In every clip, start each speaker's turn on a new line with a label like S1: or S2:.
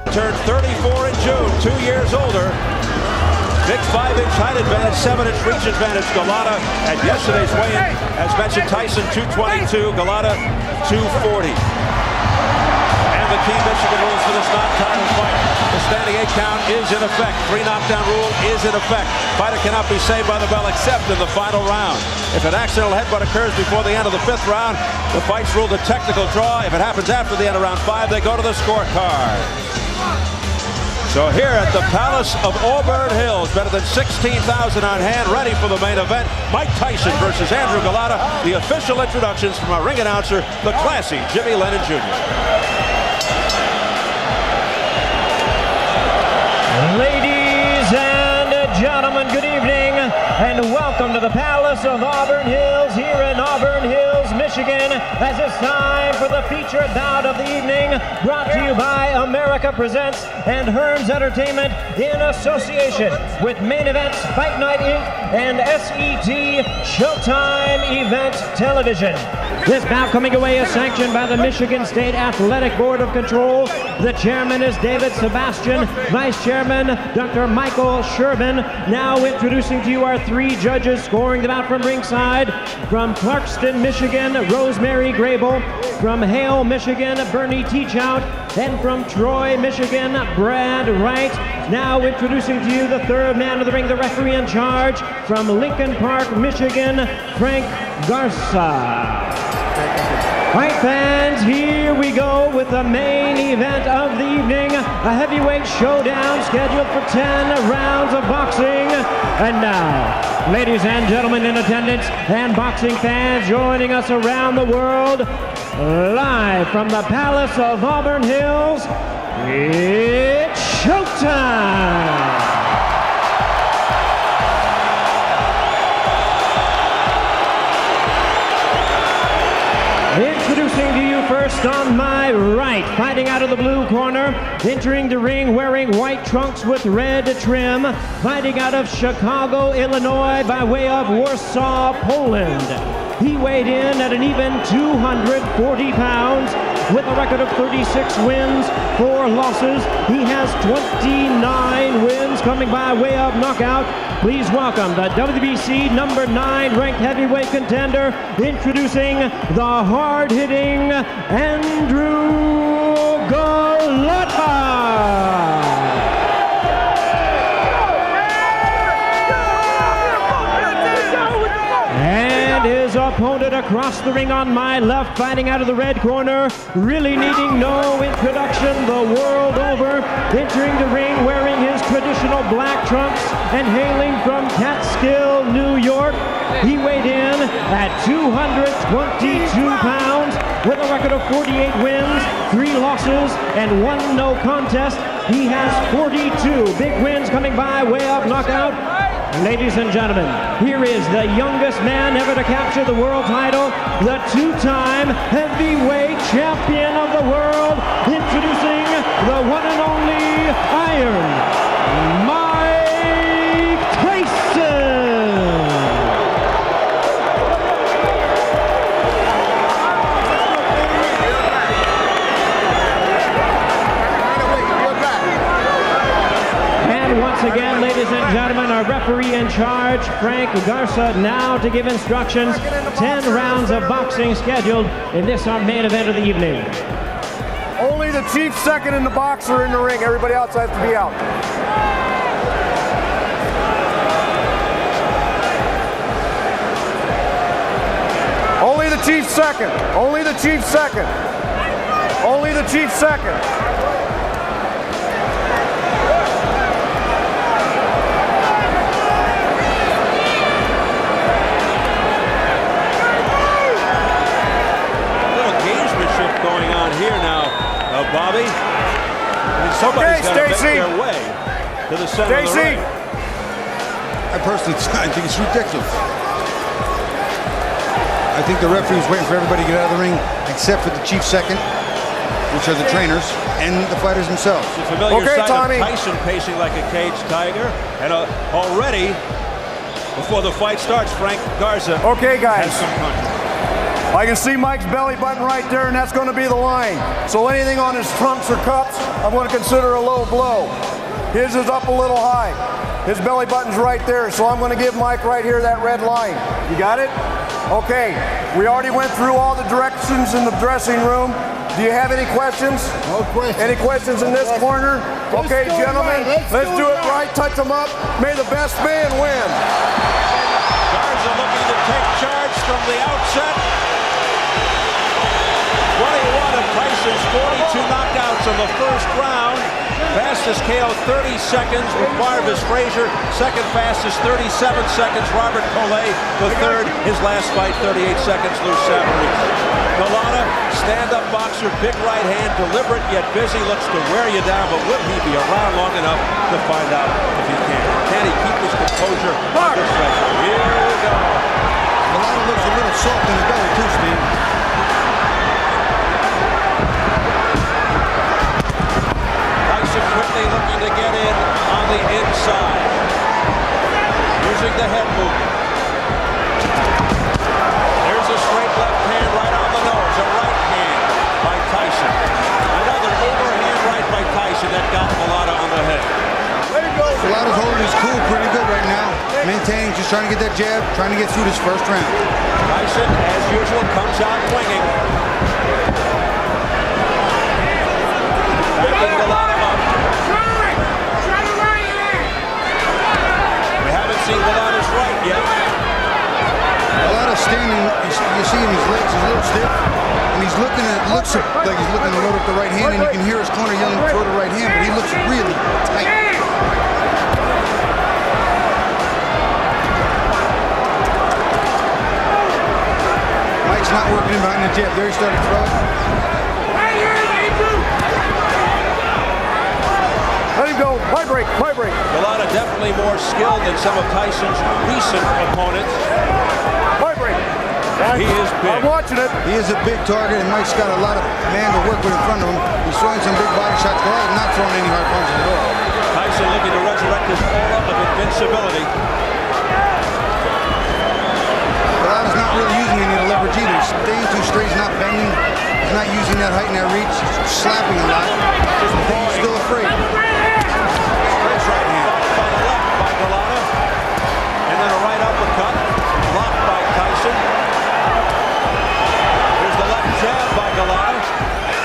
S1: Turned 34 in June, 2 years older. Big 5-inch height advantage, 7-inch reach advantage. Golota at yesterday's weigh-in, as mentioned, Tyson 222, Golota 240. And the key Michigan rules for this non-title fight. The standing 8 count is in effect. 3 knockdown rule is in effect. Fighter cannot be saved by the bell except in the final round. If an accidental headbutt occurs before the end of the 5th round, the fight's ruled a technical draw. If it happens after the end of round 5, they go to the scorecard. So here at the Palace of Auburn Hills, better than 16,000 on hand, ready for the main event. Mike Tyson versus Andrew Golota. The official introductions from our ring announcer, the classy Jimmy Lennon Jr.
S2: Ladies and gentlemen, good evening, and welcome to the Palace of Auburn Hills here in Auburn Hills, Michigan, as it's time for the featured bout of the evening, brought to you by America Presents and Hearns Entertainment in association with Main Events, Fight Night Inc. and SET Showtime Event Television. This bout coming away is sanctioned by the Michigan State Athletic Board of Control. The chairman is David Sebastian, vice chairman Dr. Michael Sherman. Now introducing to you our 3 judges scoring the bout from ringside. From Clarkston, Michigan, Rosemary Grable. From Hale, Michigan, Bernie Teachout. And from Troy, Michigan, Brad Wright. Now introducing to you the 3rd man of the ring, the referee in charge. From Lincoln Park, Michigan, Frank Garza. All right, fans, here we go with the main event of the evening. A heavyweight showdown scheduled for 10 rounds of boxing. And now, ladies and gentlemen in attendance and boxing fans joining us around the world, live from the Palace of Auburn Hills, it's showtime! Introducing to you first on my right, fighting out of the blue corner, entering the ring wearing white trunks with red trim, fighting out of Chicago, Illinois by way of Warsaw, Poland. He weighed in at an even 240 pounds with a record of 36 wins, 4 losses. He has 29 wins coming by way of knockout. Please welcome the WBC number 9 ranked heavyweight contender, introducing the hard-hitting Andrew Golota. And his opponent across the ring on my left, fighting out of the red corner, really needing no introduction the world over, entering the ring wearing his traditional black trunks and hailing from Catskill, New York. He weighed in at 222 pounds with a record of 48 wins, 3 losses, and 1 no contest. He has 42 big wins coming by way of knockout. Ladies and gentlemen, here is the youngest man ever to capture the world title, the 2-time heavyweight champion of the world, introducing the one and only Iron Mike Tyson. And once again, ladies and gentlemen, our referee in charge, Frank Garza, now to give instructions. 10 rounds of boxing scheduled in this our main event of the evening.
S3: Only the chief second in the box are in the ring. Everybody else has to be out. Only the chief second. Only the chief second. Only the chief second.
S1: Bobby, I mean, somebody's got to make their way to the center of the ring.
S4: I personally think it's ridiculous. I think the referee's waiting for everybody to get out of the ring, except for the chief second, which are the trainers, and the fighters themselves.
S1: It's a familiar sight of Tyson pacing like a caged tiger, and already, before the fight starts, Frank Garza
S3: has
S1: some punches.
S3: I can see Mike's belly button right there, and that's going to be the line. So anything on his trunks or cups, I'm going to consider a low blow. His is up a little high. His belly button's right there, so I'm going to give Mike right here that red line. You got it? Okay. We already went through all the directions in the dressing room. Do you have any questions?
S5: No questions.
S3: Any questions in this corner? Okay, gentlemen, let's do it right. Touch them up. May the best man win.
S1: Garza looking to take charge from the outset. 21 of Tyson's 42 knockouts in the first round. Fastest KO 30 seconds with Marvis Frazier. Second fastest 37 seconds Robert Collet. The third, his last fight 38 seconds Lou Savarese. Golota, stand-up boxer, big right hand, deliberate yet busy, looks to wear you down, but will he be around long enough to find out if he can? Can he keep his composure under pressure? Here we go.
S4: Golota looks a little soft in the belly too, Steve.
S1: Quickly looking to get in on the inside. Using the head movement. There's a straight left hand right on the nose. A right hand by Tyson. Another overhand right by Tyson that got Golota on the head.
S4: Golota's holding his cool pretty good right now. Maintaining, just trying to get that jab, trying to get through this first round.
S1: Tyson, as usual, comes out swinging. Backing Golota up. See Golota's right yet.
S4: Golota's standing, you see him, his legs are a little stiff, and he's looking at, looks like he's looking to load up the right hand, and you can hear his corner yelling throw the right hand, but he looks really tight. Mike's not working in behind the jab. There he started to throw it.
S3: Let him go. Vibrate.
S1: Golota definitely more skilled than some of Tyson's recent opponents.
S3: Vibrate.
S1: He is big.
S3: I'm watching it.
S4: He is a big target, and Mike's got a lot of man to work with in front of him. He's throwing some big body shots. Golota's not throwing any hard punches at all.
S1: Tyson looking to resurrect his aura of invincibility.
S4: Golota's not really using any of the leverage either. He's staying too straight. He's not bending. He's not using that height and that reach. He's slapping a lot. He's still afraid. Right hand.
S1: By the left by Golota. And then a right uppercut. Blocked by Tyson. Here's the left jab by Golota.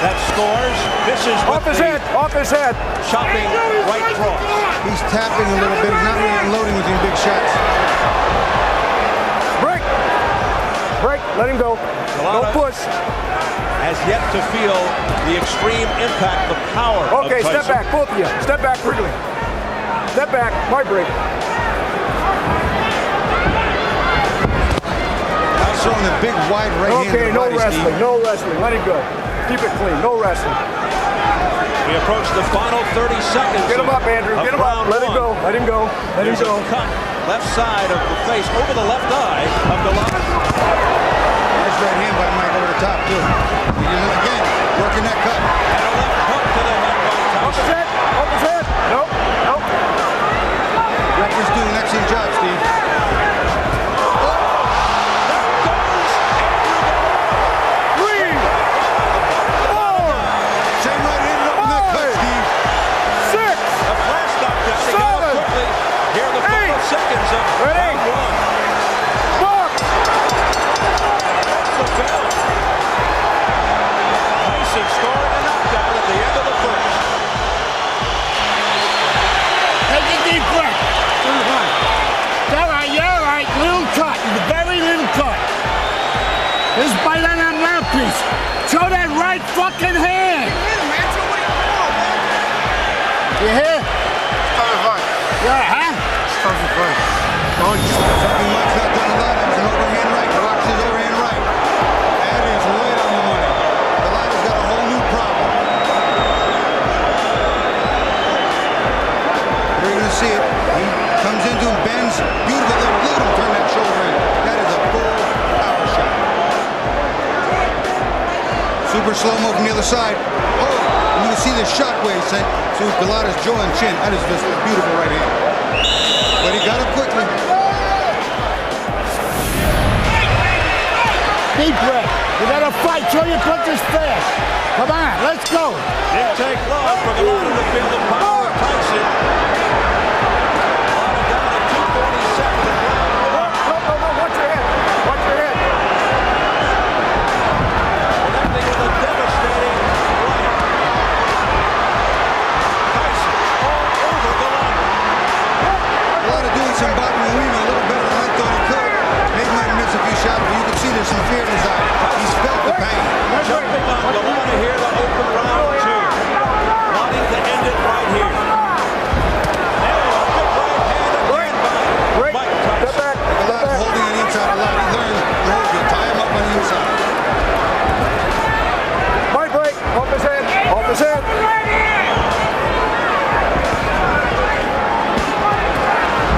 S1: That scores. Misses with
S3: Off his head.
S1: Chopping right cross.
S4: He's tapping a little bit. He's not really unloading with these big shots.
S3: Break. Let him go.
S1: Golota
S3: Don't push.
S1: has yet to feel the extreme impact, the power of
S3: Okay,
S1: Tyson.
S3: step back, both of you. Step back quickly. Step back. Vibrate.
S4: Throwing a big wide right hand.
S3: Okay, no
S4: body,
S3: wrestling.
S4: Steve.
S3: No wrestling. Let him go. Keep it clean. No wrestling.
S1: We approach the final 30 seconds.
S3: Get him up, Andrew. Get him up. Let him go. Let him go. Let him
S1: There's
S3: go.
S1: a cut left side of the face over the left eye of Golota.
S4: Nice right hand by Mike over the top, too. Again, working that cut.
S1: And a left hook to the head by
S3: Off his
S1: Tyson.
S3: head. Off his head. Nope.
S4: Referee's doing an excellent job, Steve.
S1: Seconds of round one.
S3: Box.
S1: That's the bell. Tyson scoring a knockdown at the end of the first.
S5: Take a deep breath. All right, you're all right. Little cut. Very little cut. Just bite on that mouthpiece. Show that right fucking hand. You hear? Yeah, huh?
S4: Something Mike's not done a lot. That was an overhand right. The box is overhand right. That is right on the money. Golota's got a whole new problem. You're going to see it. He comes into him, bends. Beautiful. Look at him turn that shoulder in. That is a full power shot. Super slow-mo from the other side. Oh, and you can see the shockwave sent through Golota's jaw and chin. That is just a beautiful right hand. But he got it quickly.
S5: Deep breath. You gotta fight. Throw your punches fast. Come on, let's go.
S1: Didn't take long for Golota to feel the power of Tyson. Golota down at 2:47 in round one.
S3: No, watch your head. Watch your head.
S1: Connecting with a devastating right. Tyson all over Golota.
S4: Golota doing some bobbing and weaving a little better than I thought he could. Maybe might miss a few shots, but you can see there's some fear in his eye. He's felt the pain.
S1: Jumping on Golota here to open round two. Wanting to end it right here. Now a good right hand again by Mike Tyson.
S3: Step back.
S4: Golota holding on the inside a lot. He learned to hold you, tie him up on the inside.
S3: Might break. Off his head. Off his head.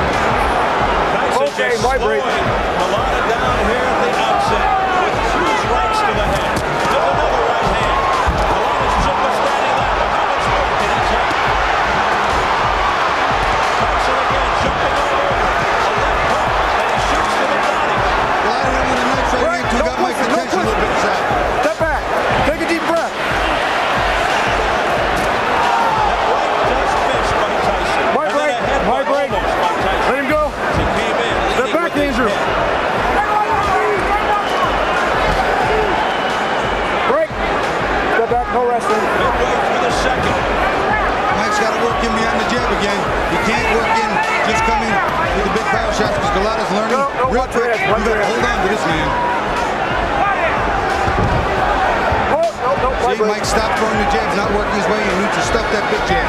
S1: Tyson
S3: Okay,
S1: just
S3: vibrate.
S1: slowing Golota down here at the outset with huge rights to the head. With another right hand. Golota's took a standing left, but how much more can he take? Tyson again jumping all over. A left hook, and he shoots to the body.
S4: Golota hit him with a knife right into. Got Mike's attention a little bit inside.
S3: Step back. Take a deep breath.
S1: That right just missed by Tyson.
S3: Mike
S1: And then
S3: Wright.
S1: a headbutt
S3: Mike Wright.
S1: almost by Tyson.
S3: Let him go.
S1: As he came in,
S3: Step
S1: leading
S3: back,
S1: with his
S3: Andrew.
S1: head.
S3: Break. Step back. No wrestling.
S1: Midway through the second.
S4: Mike's got to work in behind the jab again. He can't work in just coming with the big power shots because Golota's learning
S3: No,
S4: real
S3: watch your
S4: quick.
S3: head,
S4: You
S3: watch your
S4: better
S3: head.
S4: hold on to this man.
S3: No.
S4: See, Mike stopped throwing the jabs, not working his way. He needs to stuff that big jab.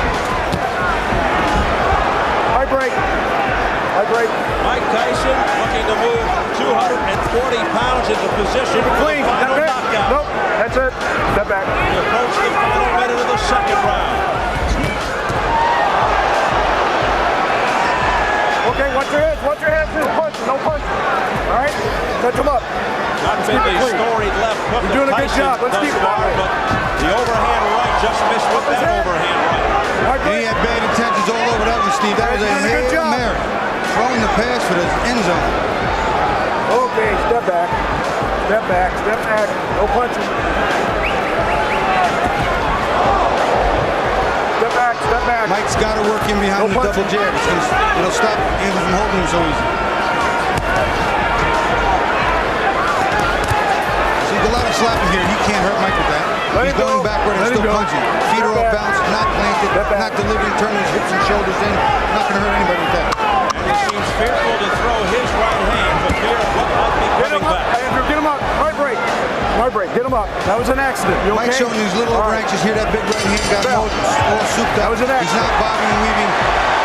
S3: I break. I break.
S1: Mike Tyson looking to move 240 pounds into position for the
S3: Clean.
S1: final
S3: Step back.
S1: knockout.
S3: Nope. That's it. Step back.
S1: We approach the final minute of the second round.
S3: Okay, watch your head. Watch your head. No punch. No punch. All right? Touch him up.
S1: Not been
S3: keep it
S1: the
S3: clean.
S1: storied left hook
S3: You're doing
S1: of
S3: a good
S1: Tyson
S3: job. Let's
S1: thus
S3: keep it
S1: far,
S3: that way.
S1: but the overhand right just missed with that
S3: head.
S1: overhand right.
S3: I
S4: And he
S3: break.
S4: had bad intentions all over that one, Steve. That was a
S3: He's doing a good
S4: Hail
S3: job.
S4: Mary. Throwing the pass for the end zone.
S3: Okay, step back. Step back. Step back. No punching. Step back. Step back.
S4: Mike's got to work in behind
S3: No
S4: the double
S3: punching.
S4: jab. It'll stop Andrew from holding him so easy. See, Golota slapping here. He can't hurt Mike with that.
S3: Let
S4: He's
S3: him
S4: going
S3: go.
S4: backward and
S3: Let him
S4: still
S3: go.
S4: punching. Feet are
S3: Step
S4: off
S3: back.
S4: balance, not planted,
S3: Step back.
S4: not delivering, turning his hips and shoulders in. Not going to hurt anybody with that.
S1: And he seems fearful to throw his right hand for fear of what might be
S3: Get
S1: coming
S3: him up.
S1: back.
S3: Andrew, get him up. My break. My break. Get him up. That was an accident. You okay?
S4: Mike's showing he's a little
S3: All
S4: over
S3: right.
S4: anxious here. That big right hand got him all souped
S3: That
S4: up.
S3: was an
S4: He's not bobbing and weaving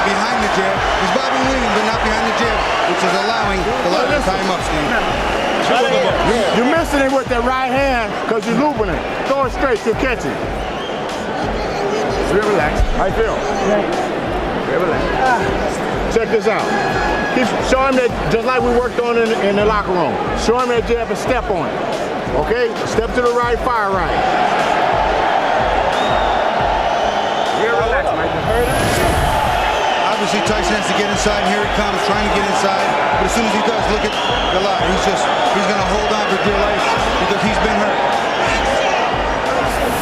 S4: behind the jab. He's bobbing and weaving, but not behind the jab, which is allowing Golota to tie him up, Steve.
S1: Two of them up.
S5: You're missing it with the right hand because you're looping it. Throw it straight to catch it. Real relax. How you feel? Real relax. Check this out. Show him that just like we worked on in the locker room. Show him that jab and step on it. Okay? Step to the right, fire right. Real relax, Mike.
S4: Obviously, Tyson has to get inside. Here he comes, trying to get inside. But as soon as he does, look at Golota. He's going to hold on for dear life because he's been hurt.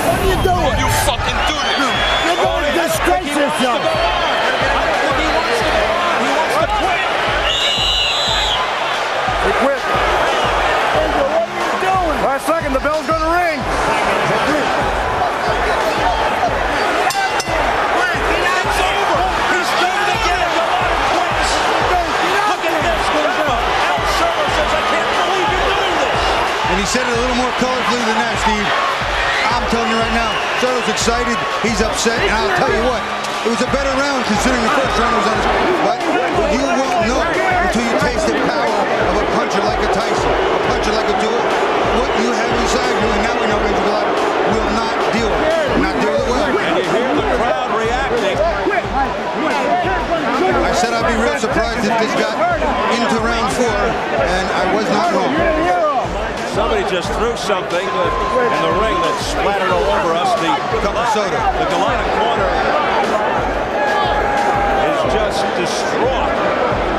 S5: What are you doing?
S6: You fucking do this.
S5: You're going to disgrace yourself.
S1: I don't think he wants to go on. He wants to quit.
S3: He quit.
S5: Andrew, what are you doing?
S3: Last second, the bell's going to ring.
S1: It's over. He's done it again. Golota quits. Look at this. Grable. Al Silver says, I can't believe you're doing this.
S4: And he said it a little more colorfully than that, Steve. I'm telling you right now, Soto's excited, he's upset, and I'll tell you what, it was a better round considering the first round was on his... But you won't know until you taste the power of a puncher like a Tyson, a puncher like a Dewar. What you have inside you, and now we know Andrew Golota will not deal with it. Not deal with it well.
S1: And you hear the crowd reacting.
S4: I said I'd be real surprised if this got into round 4, and I was not wrong.
S1: Somebody just threw something in the ring that splattered all over us. The
S4: Soda.
S1: The Golota corner is just distraught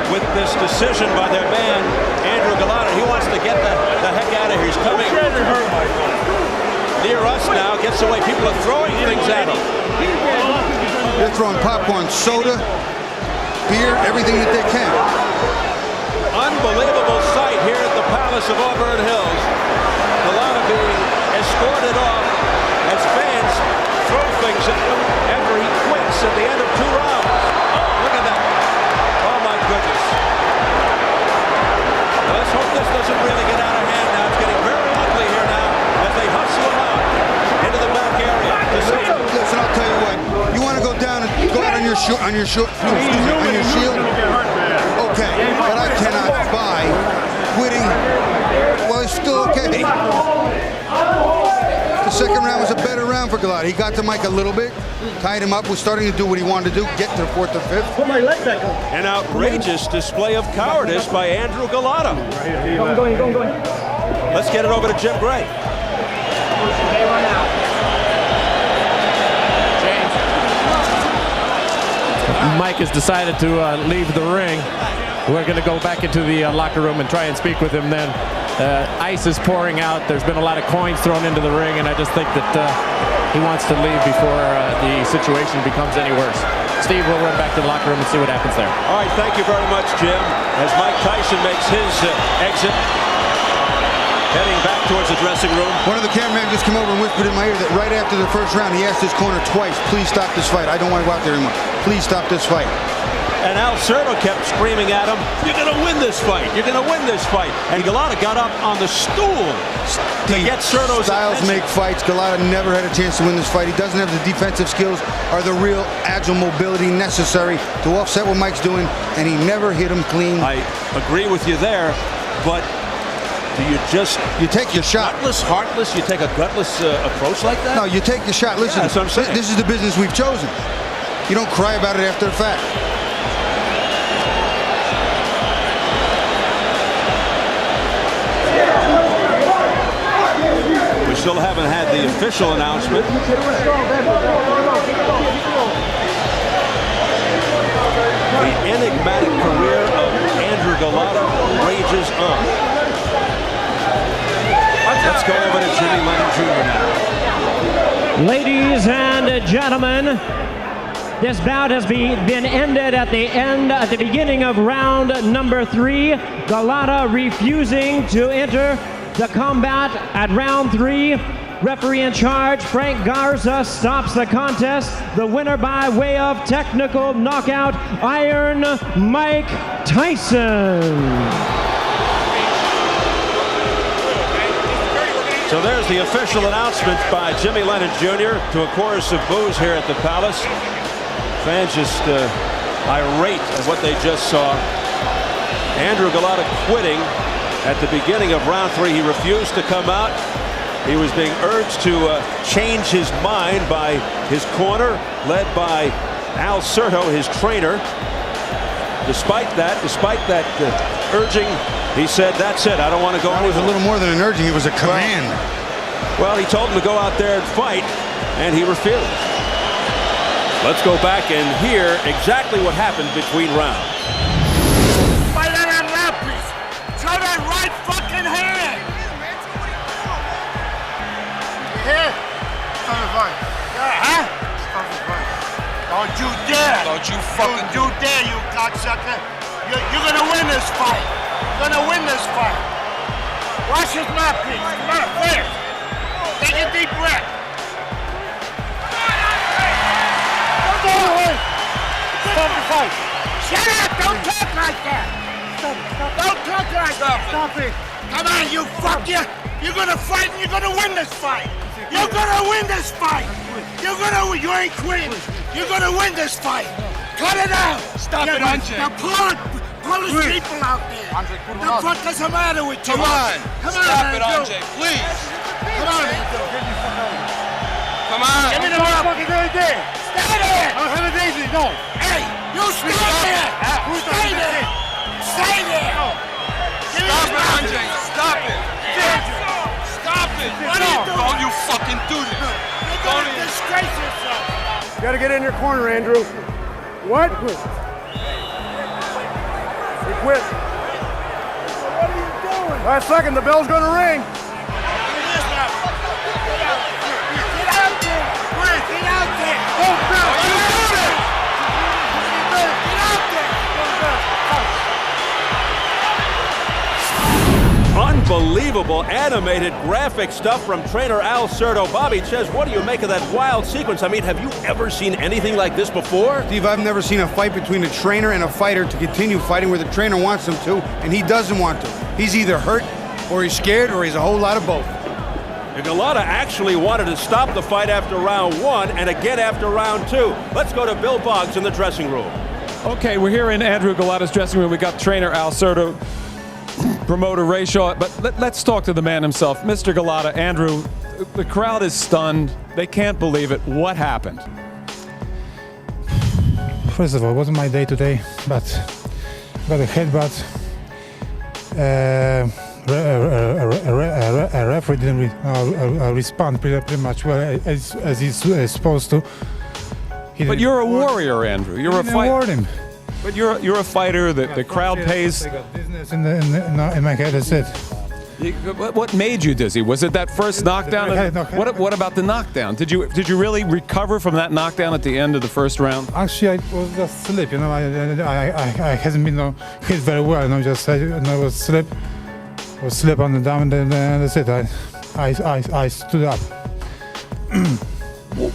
S1: with this decision by their man, Andrew Andrew Golota. He wants to get the heck out of here. He's coming near us now. Gets away. People are throwing things at him.
S4: They're throwing popcorn, soda, beer, everything that they can.
S1: Unbelievable sight here at the Palace of Auburn Hills. Golota being escorted off as fans throw things at him after he quits at the end of 2 rounds. Oh, look at that. Oh, my goodness. Well, let's hope this doesn't really get out of hand now. It's getting very ugly here now as they hustle him out into the back area.
S4: Listen, I'll tell you what. You want to go down and go out on your shield? Okay, but I cannot buy quitting. Well, it's still okay. The second round was a better round for Golota. He got to Mike a little bit, tied him up, was starting to do what he wanted to do, get to the 4th or 5th.
S5: Put my leg back on.
S1: An outrageous display of cowardice by Andrew Golota.
S5: Going.
S1: Let's get it over to Jim Gray.
S6: Mike has decided to leave the ring. We're going to go back into the locker room and try and speak with him then. Ice is pouring out. There's been a lot of coins thrown into the ring, and I just think that he wants to leave before the situation becomes any worse. Steve, we'll run back to the locker room and see what happens there.
S1: All right, thank you very much, Jim. As Mike Tyson makes his exit, heading back towards the dressing room.
S4: One of the cameramen just came over and whispered in my ear that right after the first round, he asked his corner twice, please stop this fight. I don't want to go out there anymore. Please stop this fight.
S1: And Al Cerno kept screaming at him, you're going to win this fight. You're going to win this fight. And Golota got up on the stool to get Cerno's
S4: Styles
S1: attention.
S4: make fights. Golota never had a chance to win this fight. He doesn't have the defensive skills or the real agile mobility necessary to offset what Mike's doing, and he never hit him clean.
S1: I agree with you there, but do you just...
S4: You take your shot.
S1: Gutless, heartless, you take a gutless approach like that?
S4: No, you take your shot. Listen,
S1: that's what I'm saying.
S4: This is the business we've chosen. You don't cry about it after the fact.
S1: We still haven't had the official announcement. The enigmatic career of Andrew Golota rages on. Let's go over to Jimmy Lennon Jr. now.
S2: Ladies and gentlemen, this bout has been ended at the beginning of round number 3. Golota refusing to enter the combat at round 3. Referee in charge, Frank Garza, stops the contest. The winner by way of technical knockout, Iron Mike Tyson.
S1: So there's the official announcement by Jimmy Lennon Jr. to a chorus of boos here at the Palace. Fans just irate at what they just saw. Andrew Golota quitting at the beginning of round 3. He refused to come out. He was being urged to change his mind by his corner, led by Al Cerno, his trainer. Despite that urging, he said, that's it, I don't want to go
S4: That was a
S1: anymore.
S4: little more than an urging. It was a command.
S1: Well, he told him to go out there and fight, and he refused. Let's go back and hear exactly what happened between rounds.
S5: Fight on that lap, please. Throw that right fucking hand. Here. Stop the fight. Yeah, huh? Stop the fight. Don't you dare. Don't you fucking do dare, you cocksucker. You're gonna win this fight. You're gonna win this fight. Wash his mouth, please. Come on, first. Take a deep breath. Stop the fight. Shut up! Don't talk like that. Don't talk like that. Stop it. Come on, you fuck you. You're gonna fight and you're gonna win this fight. You're gonna win this fight. You ain't quitting. You're gonna win this fight. Cut it out. Stop it, Andre. Now pull his people out there. Andre, the fuck is the matter with you? Come on. Stop it, Andre, please. Come on, Andrew. Come on. Give me the motherfucking right there. Stay there. I don't have a daisy, no. Hey, you stay there. Stay there. Stay there. Stop it, Andre. Stop it. Stop it. What are you doing? Don't you fucking do this. You're going to disgrace yourself.
S3: You got to get in your corner, Andrew. What? He quit. Last second, the bell's going to ring.
S5: Get out there! Wright, get out there! Go, Bill! You do it! Get out there!
S1: Unbelievable animated graphic stuff from trainer Al Certo. Bobby Ches, what do you make of that wild sequence? I mean, have you ever seen anything like this before?
S4: Steve, I've never seen a fight between a trainer and a fighter to continue fighting where the trainer wants him to, and he doesn't want to. He's either hurt, or he's scared, or he's a whole lot of both.
S1: Golota actually wanted to stop the fight after round 1 and again after round 2. Let's go to Bill Boggs in the dressing room.
S7: Okay, we're here in Andrew Golota's dressing room. We got trainer Al Certo, promoter Ray Shaw, but let's talk to the man himself. Mr. Golota, Andrew, the crowd is stunned. They can't believe it. What happened?
S8: First of all, it wasn't my day today, but got a headbutt. A referee didn't respond pretty much well as he's supposed to.
S7: But you're a warrior, Andrew. You're a fighter.
S8: him.
S7: But you're a fighter. The crowd pays.
S8: I got dizziness in my head. That's it.
S7: What made you dizzy? Was it that first knockdown? What about the knockdown? Did you really recover from that knockdown at the end of the first round?
S8: Actually, I was just sleep. You know, I hasn't been hit very well. You know, just I was sleep on the down, and that's it. I stood up.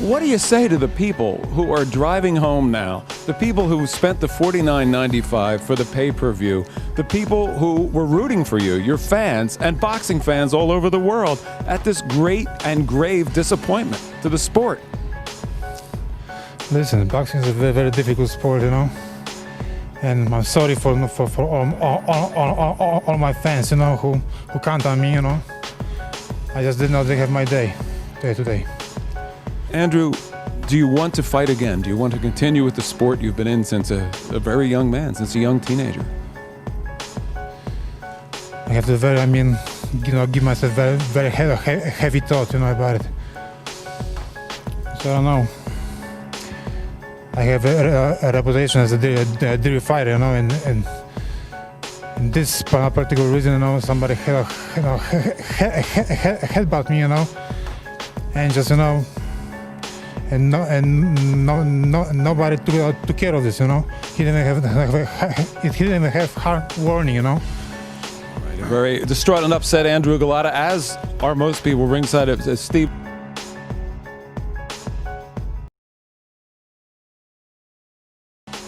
S7: What do you say to the people who are driving home now? The people who spent the $49.95 for the pay-per-view, the people who were rooting for you, your fans and boxing fans all over the world, at this great and grave disappointment to the sport?
S8: Listen, boxing is a very, very difficult sport, you know. And I'm sorry for all my fans, you know, who count on me, you know. I just did not have my day today.
S7: Andrew, do you want to fight again? Do you want to continue with the sport you've been in since a very young man, since a young teenager?
S8: I have to give myself very, very heavy thought, you know, about it. So I don't know. I have a reputation as a dirty fighter, you know, and this particular reason, you know, somebody headbutt me, you know, and just, you know, and nobody took care of this, you know. He didn't have hard warning, you know.
S7: Very distraught and upset Andrew Golota, as are most people ringside. Steve.